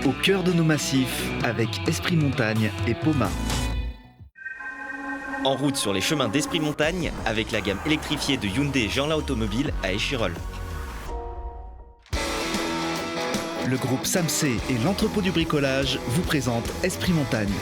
Au cœur de nos massifs, avec Esprit Montagne et Poma. En route sur les chemins d'Esprit Montagne, avec la gamme électrifiée de Hyundai Jeanlin Automobile à Échirolles. Le groupe Samsé et l'entrepôt du bricolage vous présentent Esprit Montagne.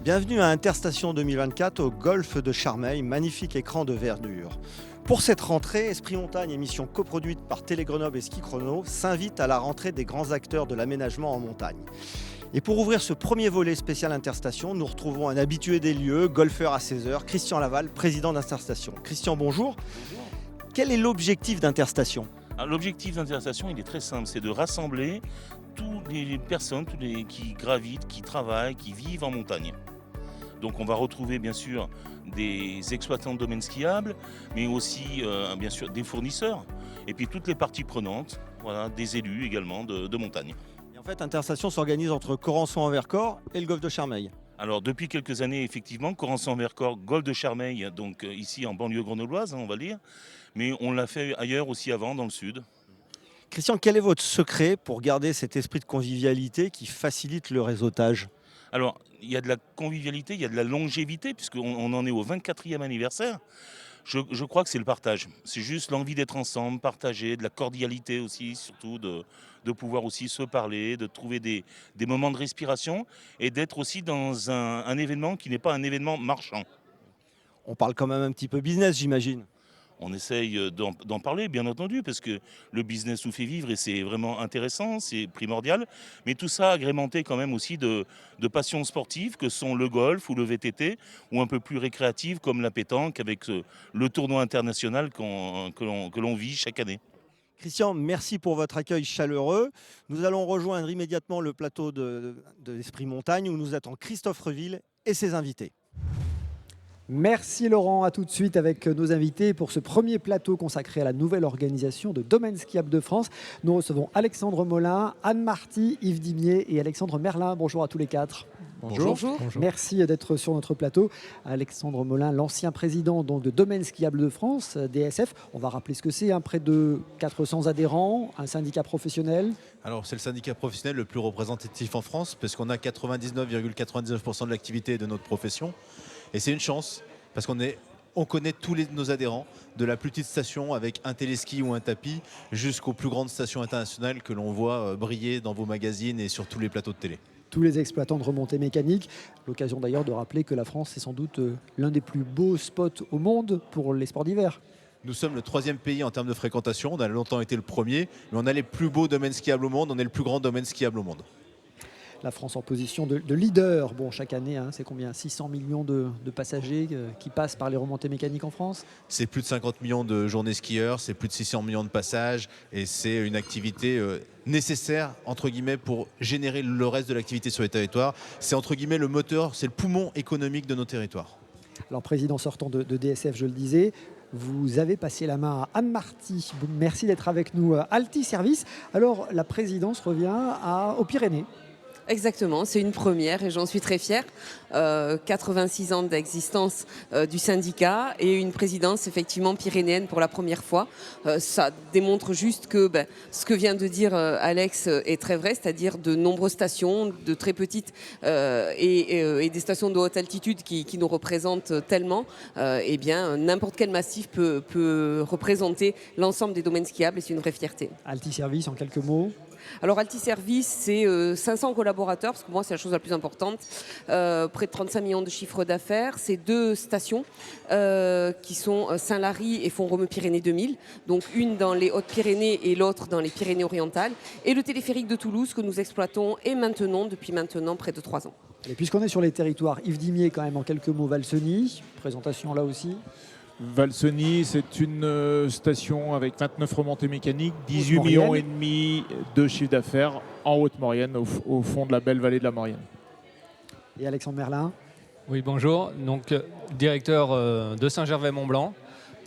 Bienvenue à Interstation 2024 au golfe de Charmeil, magnifique écran de verdure. Pour cette rentrée, Esprit Montagne, émission coproduite par Télé Grenoble et Ski Chrono, s'invite à la rentrée des grands acteurs de l'aménagement en montagne. Et pour ouvrir ce premier volet spécial Interstation, nous retrouvons un habitué des lieux, golfeur à 16h, Christian Laval, président d'Interstation. Christian, bonjour. Quel est l'objectif d'Interstation ? L'objectif d'Interstation, il est très simple, c'est de rassembler toutes les personnes qui gravitent, qui travaillent, qui vivent en montagne. Donc on va retrouver bien sûr des exploitants de domaines skiables, mais aussi bien sûr des fournisseurs, et puis toutes les parties prenantes, voilà, des élus également de montagne. Et en fait, Interstation s'organise entre Corançon-en-Vercors et le golfe de Charmeil. Alors depuis quelques années, effectivement, Corançon-en-Vercors, golfe de Charmeil, donc ici en banlieue grenobloise, on va dire, mais on l'a fait ailleurs aussi avant, dans le sud. Christian, quel est votre secret pour garder cet esprit de convivialité qui facilite le réseautage ? Alors, il y a de la convivialité, il y a de la longévité, puisqu'on en est au 24e anniversaire. Je crois que c'est le partage. C'est juste l'envie d'être ensemble, partager, de la cordialité aussi, surtout de pouvoir aussi se parler, de trouver des moments de respiration et d'être aussi dans un événement qui n'est pas un événement marchand. On parle quand même un petit peu business, j'imagine. On essaye d'en parler, bien entendu, parce que le business nous fait vivre et c'est vraiment intéressant, c'est primordial. Mais tout ça agrémenté quand même aussi de passions sportives que sont le golf ou le VTT, ou un peu plus récréatives comme la pétanque avec le tournoi international que l'on vit chaque année. Christian, merci pour votre accueil chaleureux. Nous allons rejoindre immédiatement le plateau de l'Esprit Montagne où nous attend Christophe Reville et ses invités. Merci Laurent, à tout de suite avec nos invités pour ce premier plateau consacré à la nouvelle organisation de Domaines Skiables de France. Nous recevons Alexandre Molin, Anne Marty, Yves Dimier et Alexandre Merlin. Bonjour à tous les quatre. Bonjour. Merci d'être sur notre plateau. Alexandre Molin, l'ancien président donc, de Domaines Skiables de France, DSF. On va rappeler ce que c'est, près de 400 adhérents, un syndicat professionnel. Alors c'est le syndicat professionnel le plus représentatif en France parce qu'on a 99,99% de l'activité de notre profession. Et c'est une chance parce on connaît tous nos adhérents, de la plus petite station avec un téléski ou un tapis jusqu'aux plus grandes stations internationales que l'on voit briller dans vos magazines et sur tous les plateaux de télé. Tous les exploitants de remontées mécaniques. L'occasion d'ailleurs de rappeler que la France est sans doute l'un des plus beaux spots au monde pour les sports d'hiver. Nous sommes le 3e pays en termes de fréquentation. On a longtemps été le premier, mais on a les plus beaux domaines skiables au monde. On est le plus grand domaine skiable au monde. La France en position de leader. Bon, chaque année, c'est combien ? 600 millions de passagers qui passent par les remontées mécaniques en France ? C'est plus de 50 millions de journées skieurs, c'est plus de 600 millions de passages et c'est une activité nécessaire, entre guillemets, pour générer le reste de l'activité sur les territoires. C'est, entre guillemets, le moteur, c'est le poumon économique de nos territoires. Alors, président sortant de DSF, je le disais, vous avez passé la main à Anne Marty. Merci d'être avec nous. Alti Service. Alors, la présidence revient aux Pyrénées. Exactement, c'est une première et j'en suis très fière. 86 ans d'existence du syndicat et une présidence effectivement pyrénéenne pour la première fois. Ça démontre juste que ce que vient de dire Alex est très vrai, c'est-à-dire de nombreuses stations, de très petites et des stations de haute altitude qui nous représentent tellement. Eh bien, n'importe quel massif peut représenter l'ensemble des domaines skiables et c'est une vraie fierté. Alti Service, en quelques mots. Alors Alti Service, c'est 500 collaborateurs, parce que moi c'est la chose la plus importante, près de 35 millions de chiffre d'affaires. C'est 2 stations qui sont Saint-Lary et Font-Romeu-Pyrénées 2000, donc une dans les Hautes-Pyrénées et l'autre dans les Pyrénées-Orientales, et le téléphérique de Toulouse que nous exploitons et maintenons depuis maintenant près de 3 ans. Et puisqu'on est sur les territoires, Yves Dimier quand même en quelques mots, Valseny, présentation là aussi. Valseny, c'est une station avec 29 remontées mécaniques, 18 millions et demi de chiffre d'affaires en Haute-Maurienne, au fond de la belle vallée de la Maurienne. Et Alexandre Merlin. Oui, bonjour. Donc, directeur de Saint-Gervais-Mont-Blanc.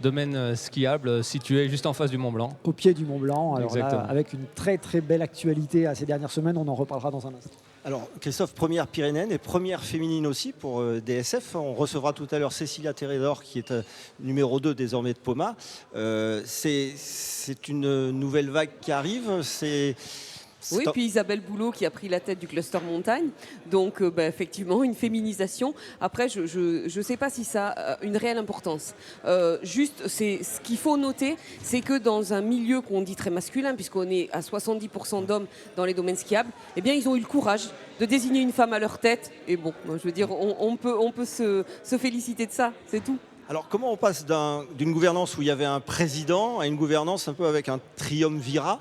domaine skiable situé juste en face du Mont Blanc. Au pied du Mont Blanc, alors là, Exactement. avec une très très belle actualité ces dernières semaines, on en reparlera dans un instant. Alors, Christophe, première pyrénéenne et première féminine aussi pour DSF. On recevra tout à l'heure Cécilia Teredor, qui est numéro 2 désormais de Poma. C'est une nouvelle vague qui arrive. Oui, puis Isabelle Boulot qui a pris la tête du cluster montagne. Donc, effectivement, une féminisation. Après, je ne sais pas si ça a une réelle importance. Juste, ce qu'il faut noter, c'est que dans un milieu qu'on dit très masculin, puisqu'on est à 70% d'hommes dans les domaines skiables, eh bien, ils ont eu le courage de désigner une femme à leur tête. Et bon, je veux dire, on peut se féliciter de ça, c'est tout. Alors, comment on passe d'une gouvernance où il y avait un président à une gouvernance un peu avec un triumvirat ?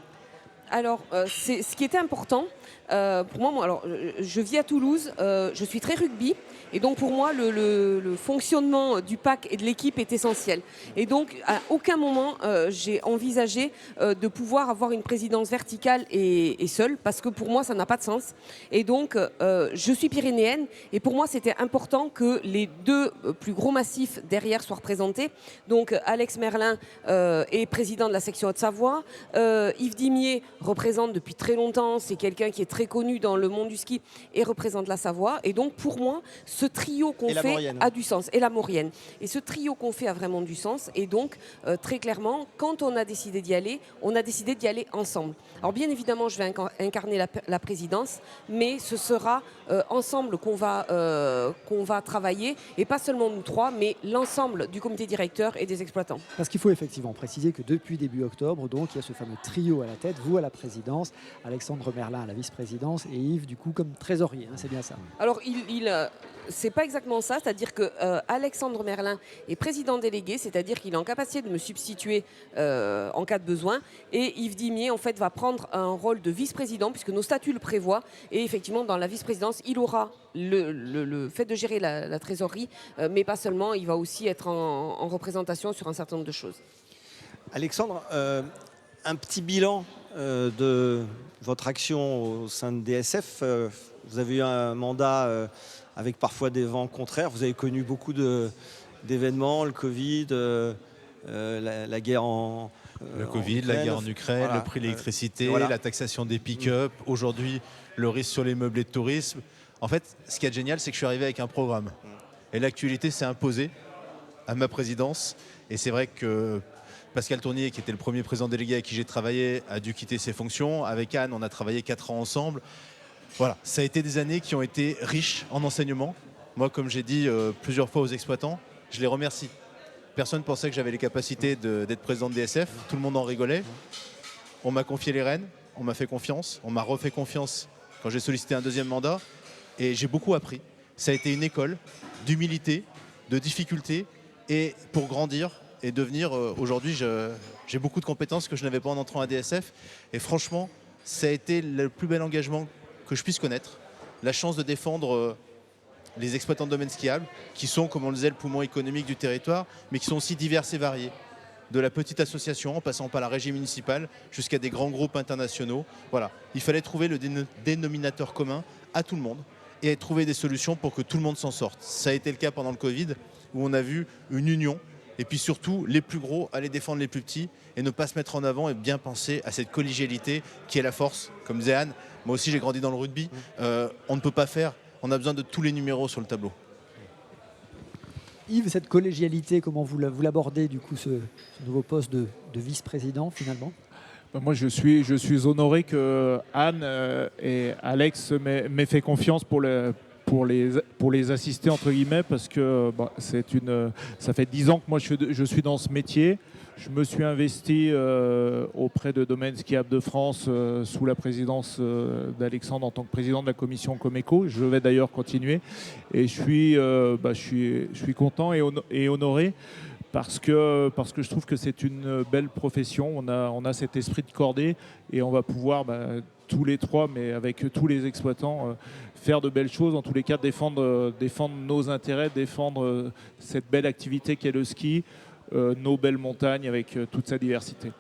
Alors, ce qui était important, pour moi, alors, je vis à Toulouse, je suis très rugby, et donc pour moi, le fonctionnement du pack et de l'équipe est essentiel. Et donc, à aucun moment, j'ai envisagé de pouvoir avoir une présidence verticale et seule, parce que pour moi, ça n'a pas de sens. Et donc, je suis pyrénéenne, et pour moi, c'était important que les deux plus gros massifs derrière soient représentés. Donc, Alex Merlin est président de la section Haute-Savoie, Yves Dimier représente depuis très longtemps, c'est quelqu'un qui est très connu dans le monde du ski et représente la Savoie. Et donc pour moi, ce trio qu'on fait a du sens. Et la Maurienne. Et ce trio qu'on fait a vraiment du sens. Et donc très clairement, quand on a décidé d'y aller, on a décidé d'y aller ensemble. Alors bien évidemment, je vais incarner la présidence, mais ce sera ensemble qu'on va travailler. Et pas seulement nous trois, mais l'ensemble du comité directeur et des exploitants. Parce qu'il faut effectivement préciser que depuis début octobre, donc, il y a ce fameux trio à la tête, vous à la présidence, Alexandre Merlin à la vice-présidence et Yves du coup comme trésorier, c'est bien ça. Alors c'est pas exactement ça, c'est-à-dire que Alexandre Merlin est président délégué, c'est-à-dire qu'il est en capacité de me substituer en cas de besoin, et Yves Dimier en fait va prendre un rôle de vice-président puisque nos statuts le prévoient, et effectivement dans la vice-présidence il aura le fait de gérer la trésorerie, mais pas seulement, il va aussi être en représentation sur un certain nombre de choses. Alexandre, un petit bilan de votre action au sein de DSF. Vous avez eu un mandat avec parfois des vents contraires. Vous avez connu beaucoup d'événements, le Covid, la guerre le Covid, la guerre en Ukraine, voilà, le prix de l'électricité, voilà, la taxation des pick-up, aujourd'hui le risque sur les meublés de tourisme. En fait, ce qui est génial, c'est que je suis arrivé avec un programme. Et l'actualité s'est imposée à ma présidence. Et c'est vrai que Pascal Tournier, qui était le premier président délégué avec qui j'ai travaillé, a dû quitter ses fonctions. Avec Anne, on a travaillé 4 ans ensemble. Voilà, ça a été des années qui ont été riches en enseignement. Moi, comme j'ai dit plusieurs fois aux exploitants, je les remercie. Personne ne pensait que j'avais les capacités d'être président de DSF. Tout le monde en rigolait. On m'a confié les rênes, on m'a fait confiance, on m'a refait confiance quand j'ai sollicité un deuxième mandat. Et j'ai beaucoup appris. Ça a été une école d'humilité, de difficulté, et pour grandir et devenir, aujourd'hui, j'ai beaucoup de compétences que je n'avais pas en entrant à DSF. Et franchement, ça a été le plus bel engagement que je puisse connaître. La chance de défendre les exploitants de domaines skiables, qui sont, comme on le disait, le poumon économique du territoire, mais qui sont aussi divers et variés. De la petite association, en passant par la régie municipale, jusqu'à des grands groupes internationaux. Voilà. Il fallait trouver le dénominateur commun à tout le monde et trouver des solutions pour que tout le monde s'en sorte. Ça a été le cas pendant le Covid, où on a vu une union, et puis surtout, les plus gros aller défendre les plus petits et ne pas se mettre en avant et bien penser à cette collégialité qui est la force. Comme disait Anne, moi aussi j'ai grandi dans le rugby, on ne peut pas faire, on a besoin de tous les numéros sur le tableau. Yves, cette collégialité, comment vous l'abordez du coup, ce nouveau poste de vice-président finalement ? Moi, je suis honoré que Anne et Alex m'aient fait confiance pour les assister entre guillemets, parce que ça fait 10 ans que moi je suis dans ce métier. Je me suis investi auprès de Domaines Skiables de France sous la présidence d'Alexandre en tant que président de la commission Comeco. Je vais d'ailleurs continuer et je suis content et honoré parce que je trouve que c'est une belle profession. On a cet esprit de cordée et on va pouvoir tous les trois, mais avec tous les exploitants, faire de belles choses, en tous les cas défendre nos intérêts, défendre cette belle activité qu'est le ski, nos belles montagnes avec toute sa diversité.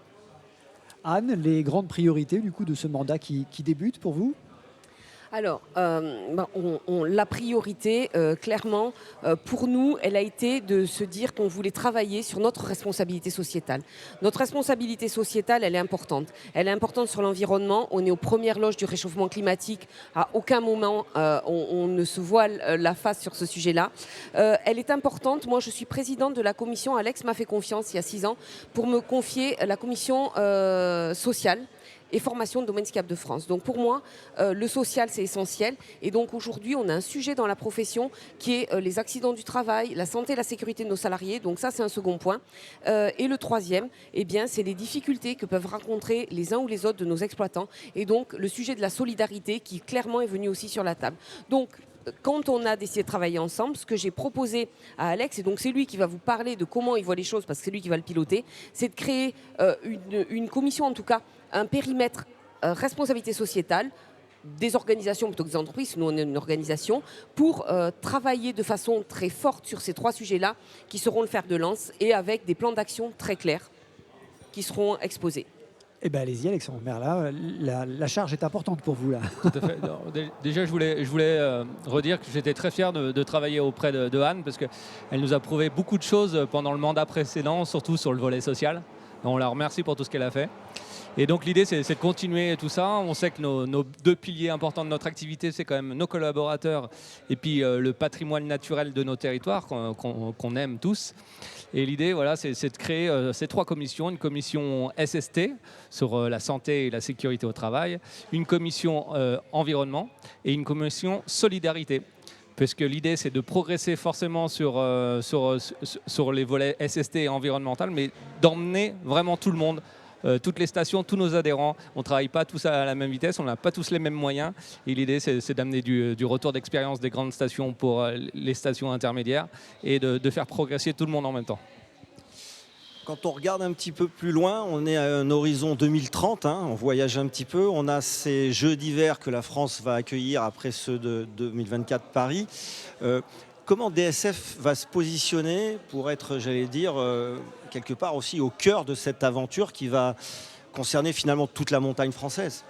Anne, les grandes priorités du coup de ce mandat qui débute pour vous ? Alors, la priorité, clairement, pour nous, elle a été de se dire qu'on voulait travailler sur notre responsabilité sociétale. Notre responsabilité sociétale, elle est importante. Elle est importante sur l'environnement. On est aux premières loges du réchauffement climatique. À aucun moment, on ne se voile la face sur ce sujet-là. Elle est importante. Moi, je suis présidente de la commission. Alex m'a fait confiance il y a 6 ans pour me confier la commission sociale et formation de Domaine Ski Up de France. Donc pour moi, le social, c'est essentiel. Et donc aujourd'hui, on a un sujet dans la profession qui est les accidents du travail, la santé et la sécurité de nos salariés. Donc ça, c'est un second point. Et le troisième, eh bien, c'est les difficultés que peuvent rencontrer les uns ou les autres de nos exploitants. Et donc le sujet de la solidarité qui clairement est venu aussi sur la table. Donc quand on a décidé de travailler ensemble, ce que j'ai proposé à Alex, et donc c'est lui qui va vous parler de comment il voit les choses, parce que c'est lui qui va le piloter, c'est de créer une commission, en tout cas, un périmètre responsabilité sociétale des organisations plutôt que des entreprises, nous on est une organisation, pour travailler de façon très forte sur ces 3 sujets-là qui seront le fer de lance et avec des plans d'action très clairs qui seront exposés. Eh bien, allez-y, Alexandre Merla, la charge est importante pour vous, là. Tout à fait. Non, déjà, je voulais redire que j'étais très fier de travailler auprès de Anne, parce qu'elle nous a prouvé beaucoup de choses pendant le mandat précédent, surtout sur le volet social. Donc, on la remercie pour tout ce qu'elle a fait. Et donc l'idée, c'est de continuer tout ça. On sait que nos 2 piliers importants de notre activité, c'est quand même nos collaborateurs et puis le patrimoine naturel de nos territoires qu'on aime tous. Et l'idée, voilà, c'est de créer ces 3 commissions. Une commission SST sur la santé et la sécurité au travail, une commission environnement et une commission solidarité. Parce que l'idée, c'est de progresser forcément sur les volets SST et environnemental, mais d'emmener vraiment tout le monde. Toutes les stations, tous nos adhérents, on ne travaille pas tous à la même vitesse, on n'a pas tous les mêmes moyens. Et l'idée, c'est d'amener du retour d'expérience des grandes stations pour les stations intermédiaires et de faire progresser tout le monde en même temps. Quand on regarde un petit peu plus loin, on est à un horizon 2030, on voyage un petit peu. On a ces Jeux d'hiver que la France va accueillir après ceux de 2024 Paris. Comment DSF va se positionner pour être, j'allais dire, quelque part aussi au cœur de cette aventure qui va concerner finalement toute la montagne française?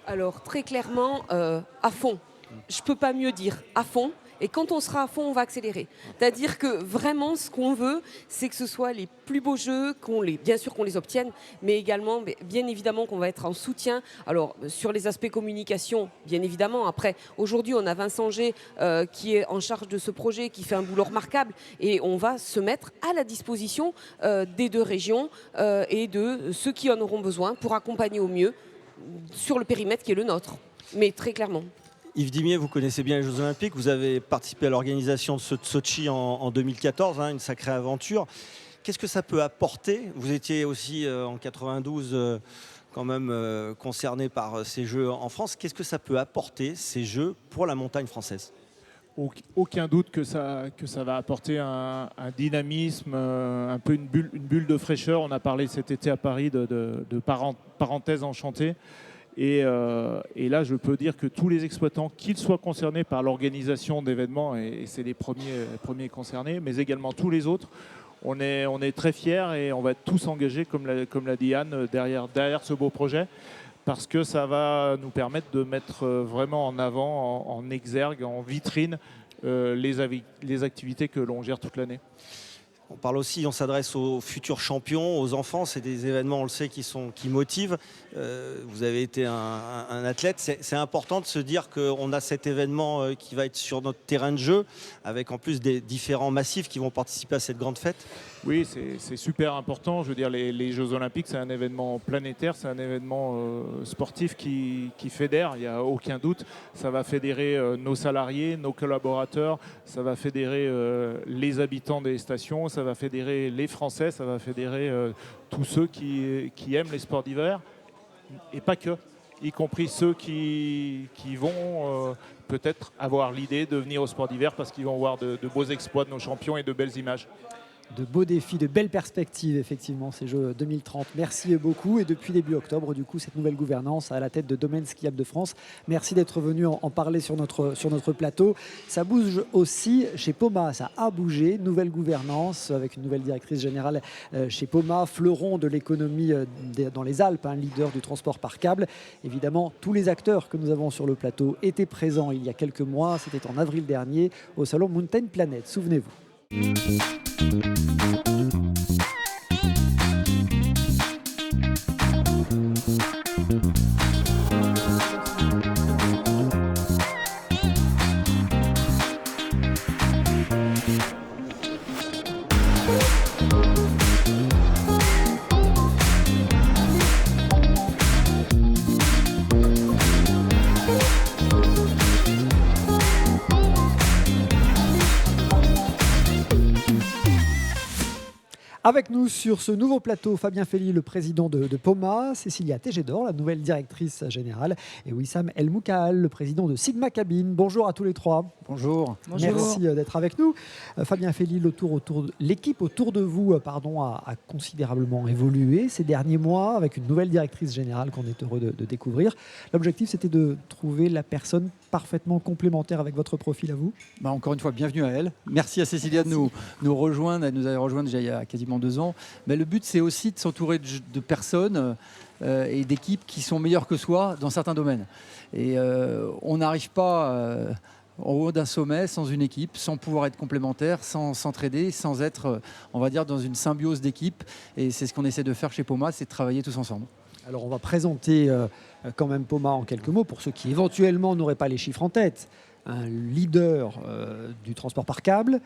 Alors très clairement, à fond. Je ne peux pas mieux dire, à fond. Et quand on sera à fond, on va accélérer. C'est-à-dire que vraiment, ce qu'on veut, c'est que ce soit les plus beaux jeux, bien sûr qu'on les obtienne, mais également, bien évidemment, qu'on va être en soutien. Alors, sur les aspects communication, bien évidemment. Après, aujourd'hui, on a Vincent G qui est en charge de ce projet, qui fait un boulot remarquable. Et on va se mettre à la disposition des 2 régions et de ceux qui en auront besoin pour accompagner au mieux sur le périmètre qui est le nôtre. Mais très clairement. Yves Dimier, vous connaissez bien les Jeux Olympiques, vous avez participé à l'organisation de ceux de Sochi en 2014, une sacrée aventure. Qu'est-ce que ça peut apporter? Vous étiez aussi en 92 quand même concerné par ces Jeux en France. Qu'est-ce que ça peut apporter, ces Jeux, pour la montagne française? Aucun doute que ça va apporter un dynamisme, un peu une bulle de fraîcheur. On a parlé cet été à Paris de parenthèse enchantée. Et là, je peux dire que tous les exploitants, qu'ils soient concernés par l'organisation d'événements, et c'est les premiers concernés, mais également tous les autres, on est très fiers et on va être tous engagés, comme l'a dit Anne, derrière ce beau projet, parce que ça va nous permettre de mettre vraiment en avant, en exergue, en vitrine, les activités que l'on gère toute l'année. On parle aussi, on s'adresse aux futurs champions, aux enfants. C'est des événements, on le sait, qui motivent. Vous avez été un athlète. C'est important de se dire qu'on a cet événement qui va être sur notre terrain de jeu, avec en plus des différents massifs qui vont participer à cette grande fête. Oui, c'est super important. Je veux dire, les Jeux Olympiques, c'est un événement planétaire, c'est un événement sportif qui fédère, il n'y a aucun doute. Ça va fédérer nos salariés, nos collaborateurs, ça va fédérer les habitants des stations, ça va fédérer les Français, ça va fédérer tous ceux qui aiment les sports d'hiver, et pas que, y compris ceux qui vont peut-être avoir l'idée de venir au sport d'hiver parce qu'ils vont voir de beaux exploits de nos champions et de belles images. De beaux défis, de belles perspectives, effectivement, ces Jeux 2030. Merci beaucoup. Et depuis début octobre, du coup, cette nouvelle gouvernance à la tête de Domaine Skiable de France. Merci d'être venu en parler sur notre plateau. Ça bouge aussi chez Poma, ça a bougé. Nouvelle gouvernance avec une nouvelle directrice générale chez Poma, fleuron de l'économie dans les Alpes, leader du transport par câble. Évidemment, tous les acteurs que nous avons sur le plateau étaient présents il y a quelques mois. C'était en avril dernier au salon Mountain Planet. Souvenez-vous. Avec nous sur ce nouveau plateau, Fabien Fely, le président de Poma, Cécilia Tégédor, la nouvelle directrice générale, et Wissam El Moukaal, le président de Sigma Cabine. Bonjour à tous les trois. Bonjour. Merci d'être avec nous. Fabien Fely, l'équipe autour de vous a considérablement évolué ces derniers mois avec une nouvelle directrice générale qu'on est heureux de découvrir. L'objectif, c'était de trouver la personne parfaitement complémentaire avec votre profil à vous. Encore une fois, bienvenue à elle. Merci à Cécilia de nous rejoindre. Elle nous a rejoint déjà il y a quasiment 2 ans. Mais le but, c'est aussi de s'entourer de personnes et d'équipes qui sont meilleures que soi dans certains domaines. Et on n'arrive pas en haut d'un sommet sans une équipe, sans pouvoir être complémentaire, sans s'entraider, sans être, on va dire, dans une symbiose d'équipe. Et c'est ce qu'on essaie de faire chez Poma, c'est de travailler tous ensemble. Alors on va présenter quand même Poma en quelques mots pour ceux qui éventuellement n'auraient pas les chiffres en tête. Un leader du transport par câble,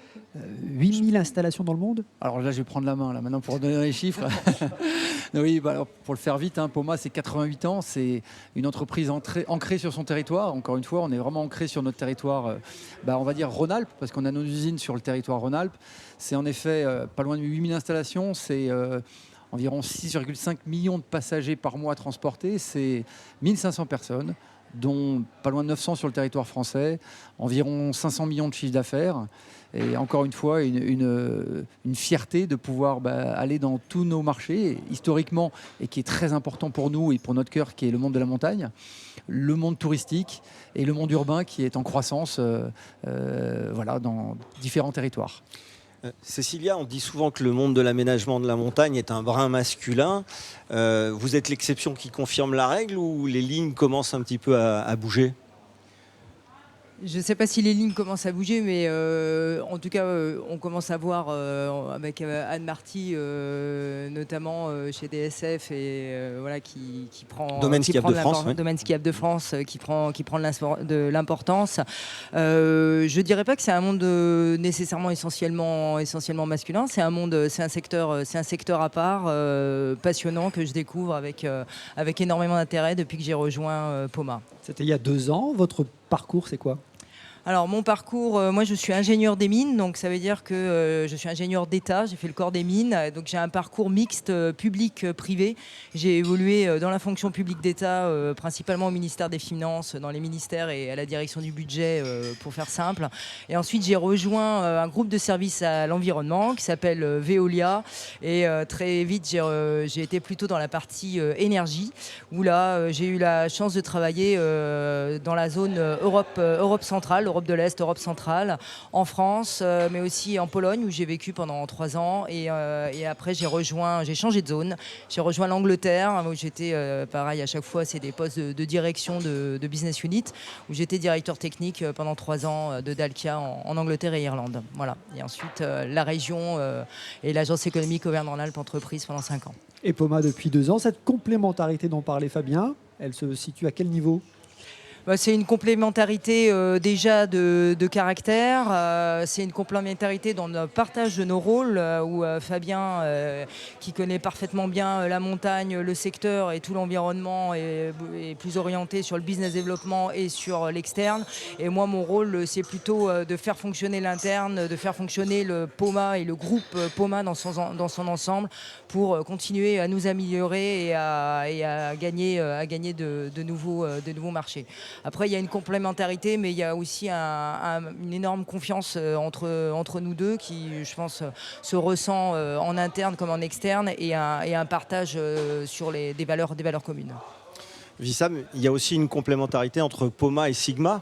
8000 installations dans le monde. Alors là, je vais prendre la main maintenant pour donner les chiffres. Oui, alors, pour le faire vite, Poma, c'est 88 ans. C'est une entreprise ancrée sur son territoire. Encore une fois, on est vraiment ancré sur notre territoire, on va dire Rhône-Alpes, parce qu'on a nos usines sur le territoire Rhône-Alpes. C'est en effet pas loin de 8000 installations. C'est environ 6,5 millions de passagers par mois transportés. C'est 1500 personnes, dont pas loin de 900 sur le territoire français, environ 500 millions de chiffre d'affaires. Et encore une fois, une fierté de pouvoir aller dans tous nos marchés, historiquement, et qui est très important pour nous et pour notre cœur, qui est le monde de la montagne, le monde touristique et le monde urbain qui est en croissance dans différents territoires. Cécilia, on dit souvent que le monde de l'aménagement de la montagne est un brin masculin. Vous êtes l'exception qui confirme la règle ou les lignes commencent un petit peu à bouger ? Je ne sais pas si les lignes commencent à bouger, mais en tout cas, on commence à voir avec Anne Marty, notamment chez DSF, et qui prend Domaine Skiable de France, Domaine Skiable de France, qui prend de l'importance. Je dirais pas que c'est un monde nécessairement essentiellement masculin. C'est un secteur à part, passionnant, que je découvre avec énormément d'intérêt depuis que j'ai rejoint Poma. C'était il y a 2 ans. Votre parcours, c'est quoi ? Alors mon parcours, moi je suis ingénieur des mines, donc ça veut dire que je suis ingénieur d'État, j'ai fait le corps des mines, donc j'ai un parcours mixte public-privé. J'ai évolué dans la fonction publique d'État, principalement au ministère des Finances, dans les ministères et à la direction du budget, pour faire simple. Et ensuite j'ai rejoint un groupe de services à l'environnement qui s'appelle Veolia, et très vite j'ai été plutôt dans la partie énergie, où là j'ai eu la chance de travailler dans la zone Europe centrale, Europe de l'Est, Europe centrale, en France, mais aussi en Pologne où j'ai vécu pendant 3 ans. Et après, j'ai changé de zone. J'ai rejoint l'Angleterre où j'étais, pareil, à chaque fois, c'est des postes de direction de business unit, où j'étais directeur technique pendant 3 ans de Dalkia en Angleterre et Irlande. Voilà. Et ensuite, la région et l'agence économique Auvergne-Rhône-Alpes entreprise pendant 5 ans. Et Poma depuis 2 ans. Cette complémentarité dont parlait Fabien, elle se situe à quel niveau ? C'est une complémentarité déjà de caractère, c'est une complémentarité dans le partage de nos rôles, où Fabien, qui connaît parfaitement bien la montagne, le secteur et tout l'environnement, est plus orienté sur le business développement et sur l'externe. Et moi, mon rôle, c'est plutôt de faire fonctionner l'interne, de faire fonctionner le Poma et le groupe Poma dans son ensemble pour continuer à nous améliorer et à gagner de nouveaux marchés. Après, il y a une complémentarité, mais il y a aussi une énorme confiance entre nous deux qui, je pense, se ressent en interne comme en externe et un partage sur des valeurs communes. Wissam, il y a aussi une complémentarité entre Poma et Sigma.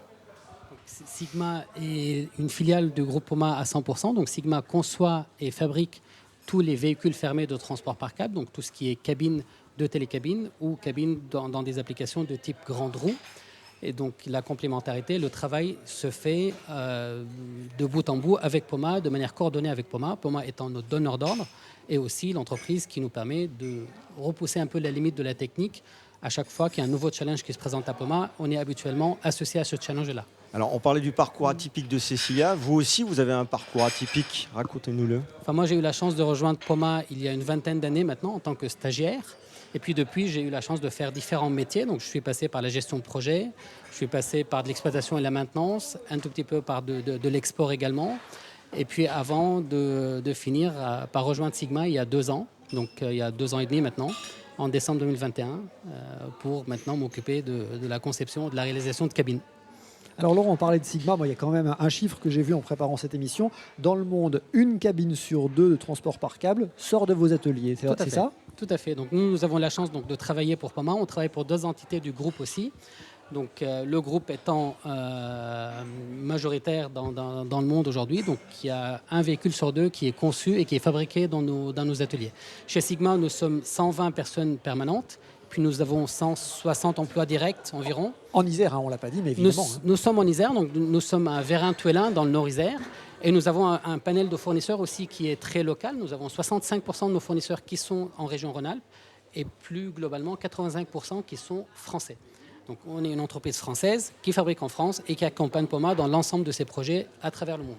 Sigma est une filiale du groupe Poma à 100%. Donc Sigma conçoit et fabrique tous les véhicules fermés de transport par câble, donc tout ce qui est cabine de télécabine ou cabine dans des applications de type grande roue. Et donc la complémentarité, le travail se fait de bout en bout avec Poma, de manière coordonnée avec Poma. Poma étant notre donneur d'ordre et aussi l'entreprise qui nous permet de repousser un peu la limite de la technique. À chaque fois qu'il y a un nouveau challenge qui se présente à Poma, on est habituellement associé à ce challenge-là. Alors, on parlait du parcours atypique de Cécilia. Vous aussi, vous avez un parcours atypique. Racontez-nous-le. Enfin, moi, j'ai eu la chance de rejoindre Poma il y a une vingtaine d'années maintenant en tant que stagiaire. Et puis depuis, j'ai eu la chance de faire différents métiers. Donc, je suis passé par la gestion de projet, je suis passé par de l'exploitation et la maintenance, un tout petit peu par de l'export également. Et puis avant de finir par rejoindre Sigma il y a 2 ans, donc il y a 2 ans et demi maintenant, en décembre 2021, pour maintenant m'occuper de la conception, de la réalisation de cabines. Alors Laurent, on parlait de Sigma, il y a quand même un chiffre que j'ai vu en préparant cette émission. Dans le monde, 1 cabine sur 2 de transport par câble sort de vos ateliers, c'est ça ? Tout à fait. Donc nous avons la chance de travailler pour Poma. On travaille pour 2 entités du groupe aussi. Donc le groupe étant majoritaire dans le monde aujourd'hui, donc il y a 1 véhicule sur 2 qui est conçu et qui est fabriqué dans nos ateliers. Chez Sigma, nous sommes 120 personnes permanentes. Puis nous avons 160 emplois directs environ. En Isère, on ne l'a pas dit, mais évidemment. Nous sommes en Isère, donc nous sommes à Vérin-Tuellin, dans le Nord-Isère. Et nous avons un panel de fournisseurs aussi qui est très local. Nous avons 65% de nos fournisseurs qui sont en région Rhône-Alpes et plus globalement 85% qui sont français. Donc on est une entreprise française qui fabrique en France et qui accompagne Poma dans l'ensemble de ses projets à travers le monde.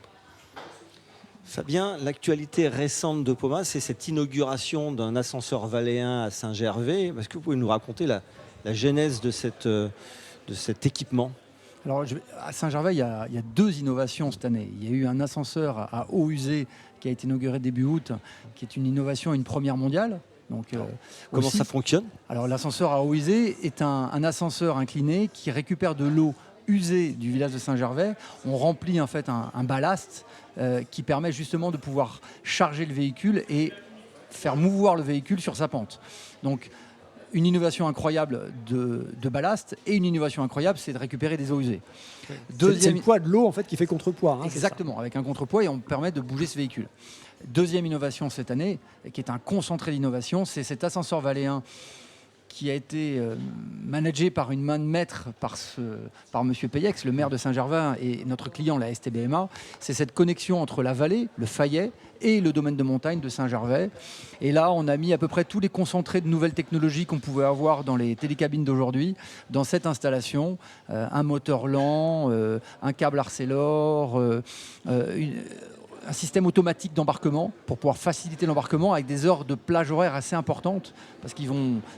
Fabien, l'actualité récente de Poma, c'est cette inauguration d'un ascenseur valléen à Saint-Gervais. Est-ce que vous pouvez nous raconter la genèse de cet équipement ? Alors, à Saint-Gervais, il y a 2 innovations cette année. Il y a eu un ascenseur à eau usée qui a été inauguré début août, qui est une innovation, une première mondiale. Donc, comment ça fonctionne ? Alors, l'ascenseur à eau usée est un ascenseur incliné qui récupère de l'eau usée du village de Saint-Gervais. On remplit en fait un ballast qui permet justement de pouvoir charger le véhicule et faire mouvoir le véhicule sur sa pente. Donc, une innovation incroyable de ballast et une innovation incroyable, c'est de récupérer des eaux usées. C'est le poids de l'eau en fait qui fait contrepoids. Exactement, avec un contrepoids et on permet de bouger ce véhicule. Deuxième innovation cette année, qui est un concentré d'innovation, c'est cet ascenseur valléen qui a été managé par une main de maître par M. Payex, le maire de Saint-Gervais et notre client, la STBMA. C'est cette connexion entre la vallée, le Fayet et le domaine de montagne de Saint-Gervais. Et là, on a mis à peu près tous les concentrés de nouvelles technologies qu'on pouvait avoir dans les télécabines d'aujourd'hui, dans cette installation. Un moteur lent, un câble Arcelor, un système automatique d'embarquement pour pouvoir faciliter l'embarquement avec des heures de plage horaire assez importantes parce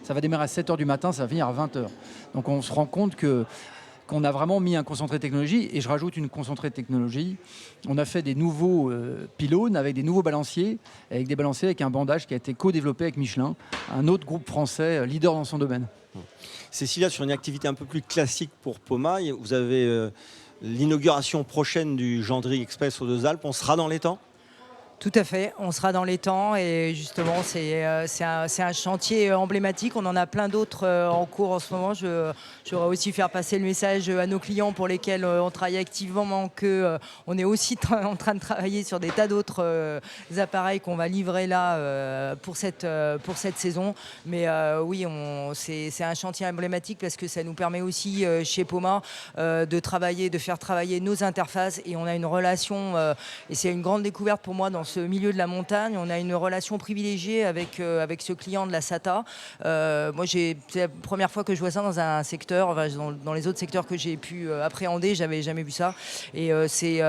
ça va démarrer à 7h du matin, ça va finir à 20h. Donc on se rend compte qu'on a vraiment mis un concentré de technologie et je rajoute une concentrée de technologie. On a fait des nouveaux pylônes avec des nouveaux balanciers, avec des balanciers avec un bandage qui a été co-développé avec Michelin, un autre groupe français leader dans son domaine. Cécilia, sur une activité un peu plus classique pour Poma, vous avez l'inauguration prochaine du Gendry Express aux Deux-Alpes. On sera dans les temps ? Tout à fait, on sera dans les temps et justement c'est un chantier emblématique. On en a plein d'autres en cours en ce moment. Je voudrais aussi faire passer le message à nos clients pour lesquels on travaille activement qu'on est aussi en train de travailler sur des tas d'autres appareils qu'on va livrer là pour cette saison. Mais oui, c'est un chantier emblématique parce que ça nous permet aussi chez Poma de faire travailler nos interfaces et on a une relation et c'est une grande découverte pour moi dans ce milieu de la montagne. On a une relation privilégiée avec ce client de la SATA. Moi, c'est la première fois que je vois ça dans un secteur. Dans les autres secteurs que j'ai pu appréhender, j'avais jamais vu ça. Et c'est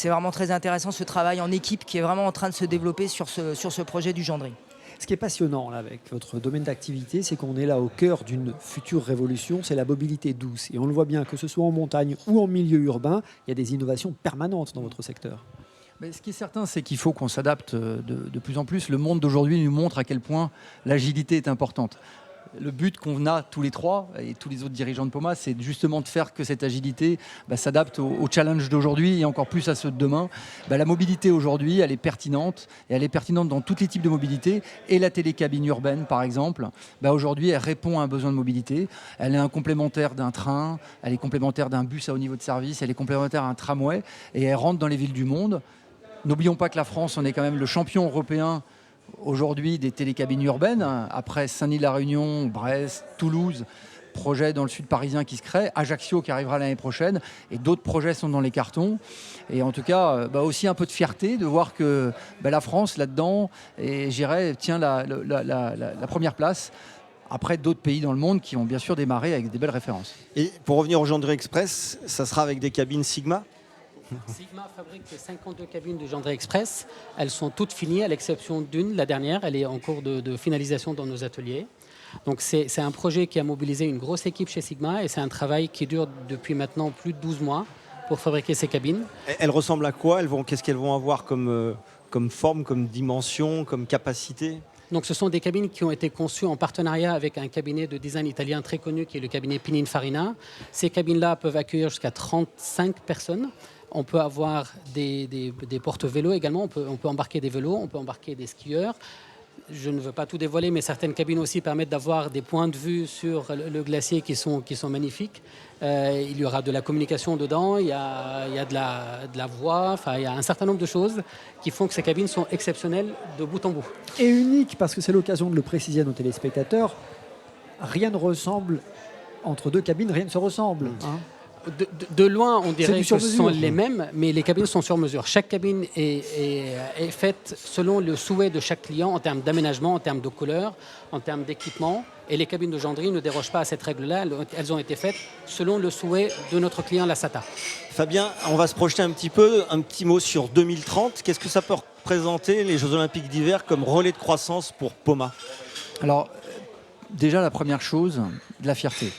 vraiment très intéressant ce travail en équipe qui est vraiment en train de se développer sur ce projet du Gendry. Ce qui est passionnant là, avec votre domaine d'activité, c'est qu'on est là au cœur d'une future révolution, c'est la mobilité douce. Et on le voit bien, que ce soit en montagne ou en milieu urbain, il y a des innovations permanentes dans votre secteur. Mais ce qui est certain, c'est qu'il faut qu'on s'adapte de plus en plus. Le monde d'aujourd'hui nous montre à quel point l'agilité est importante. Le but qu'on a tous les trois et tous les autres dirigeants de Poma, c'est justement de faire que cette agilité s'adapte aux challenges d'aujourd'hui et encore plus à ceux de demain. La mobilité aujourd'hui, elle est pertinente et elle est pertinente dans tous les types de mobilité. Et la télécabine urbaine, par exemple, aujourd'hui, elle répond à un besoin de mobilité. Elle est un complémentaire d'un train, elle est complémentaire d'un bus à haut niveau de service, elle est complémentaire à un tramway et elle rentre dans les villes du monde. N'oublions pas que la France, on est quand même le champion européen aujourd'hui des télécabines urbaines, après Saint-Denis-la-Réunion, Brest, Toulouse, projet dans le sud parisien qui se crée, Ajaccio qui arrivera l'année prochaine, et d'autres projets sont dans les cartons. Et en tout cas, aussi un peu de fierté de voir que la France, là-dedans, et j'irais, tient la première place, après d'autres pays dans le monde qui ont bien sûr démarré avec des belles références. Et pour revenir au Gendry Express, ça sera avec des cabines Sigma ? Sigma fabrique 52 cabines de Gendry Express. Elles sont toutes finies, à l'exception d'une, la dernière. Elle est en cours de finalisation dans nos ateliers. Donc c'est un projet qui a mobilisé une grosse équipe chez Sigma et c'est un travail qui dure depuis maintenant plus de 12 mois pour fabriquer ces cabines. Elles ressemblent à quoi ? Qu'est-ce qu'elles vont avoir comme forme, comme dimension, comme capacité ? Donc ce sont des cabines qui ont été conçues en partenariat avec un cabinet de design italien très connu qui est le cabinet Pininfarina. Ces cabines-là peuvent accueillir jusqu'à 35 personnes. On peut avoir des porte-vélos également, on peut embarquer des vélos, on peut embarquer des skieurs. Je ne veux pas tout dévoiler, mais certaines cabines aussi permettent d'avoir des points de vue sur le glacier qui sont magnifiques. Il y aura de la communication dedans, il y a de la voix, il y a un certain nombre de choses qui font que ces cabines sont exceptionnelles de bout en bout. Et unique, parce que c'est l'occasion de le préciser à nos téléspectateurs, rien ne ressemble, entre deux cabines, rien ne se ressemble. De loin, on dirait que ce sont les mêmes, mais les cabines sont sur mesure. Chaque cabine est faite selon le souhait de chaque client en termes d'aménagement, en termes de couleur, en termes d'équipement. Et les cabines de Gendry ne dérogent pas à cette règle-là. Elles ont été faites selon le souhait de notre client, la SATA. Fabien, on va se projeter un petit mot sur 2030. Qu'est-ce que ça peut représenter, les Jeux Olympiques d'hiver, comme relais de croissance pour Poma ? Alors, déjà, la première chose, de la fierté.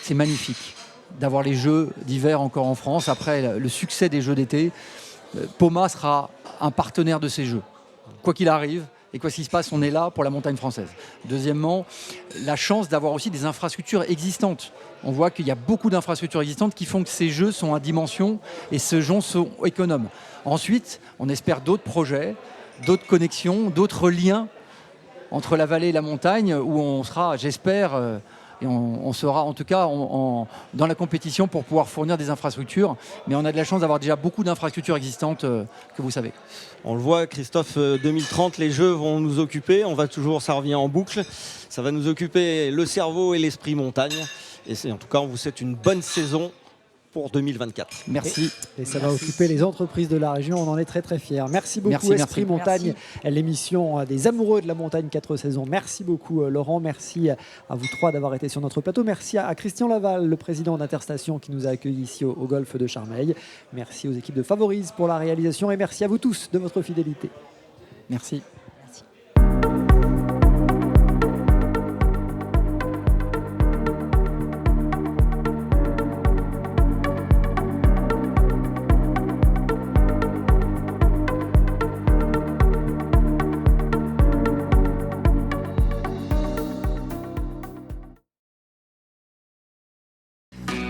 C'est magnifique d'avoir les Jeux d'hiver encore en France. Après le succès des Jeux d'été, Poma sera un partenaire de ces Jeux. Quoi qu'il arrive et quoi qu'il se passe, on est là pour la montagne française. Deuxièmement, la chance d'avoir aussi des infrastructures existantes. On voit qu'il y a beaucoup d'infrastructures existantes qui font que ces Jeux sont à dimension et ces Jeux sont économes. Ensuite, on espère d'autres projets, d'autres connexions, d'autres liens entre la vallée et la montagne où on sera, j'espère, et on sera en tout cas dans la compétition pour pouvoir fournir des infrastructures. Mais on a de la chance d'avoir déjà beaucoup d'infrastructures existantes que vous savez. On le voit, Christophe, 2030, les Jeux vont nous occuper. Ça revient en boucle. Ça va nous occuper le cerveau et l'esprit montagne. Et en tout cas, on vous souhaite une bonne saison pour 2024. Merci. Et ça va occuper les entreprises de la région, on en est très très fiers. Merci beaucoup Esprit Montagne, l'émission des amoureux de la montagne 4 saisons. Merci beaucoup Laurent, merci à vous trois d'avoir été sur notre plateau. Merci à Christian Laval, le président d'Interstation qui nous a accueillis ici au golfe de Charmeil. Merci aux équipes de Favorise pour la réalisation et merci à vous tous de votre fidélité. Merci.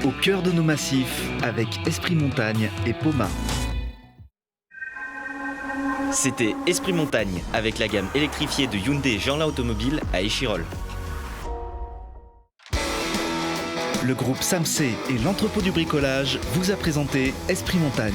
Au cœur de nos massifs, avec Esprit Montagne et Poma. C'était Esprit Montagne avec la gamme électrifiée de Hyundai Jeanlin Automobile à Échirolles. Le groupe SAMC et l'entrepôt du bricolage vous a présenté Esprit Montagne.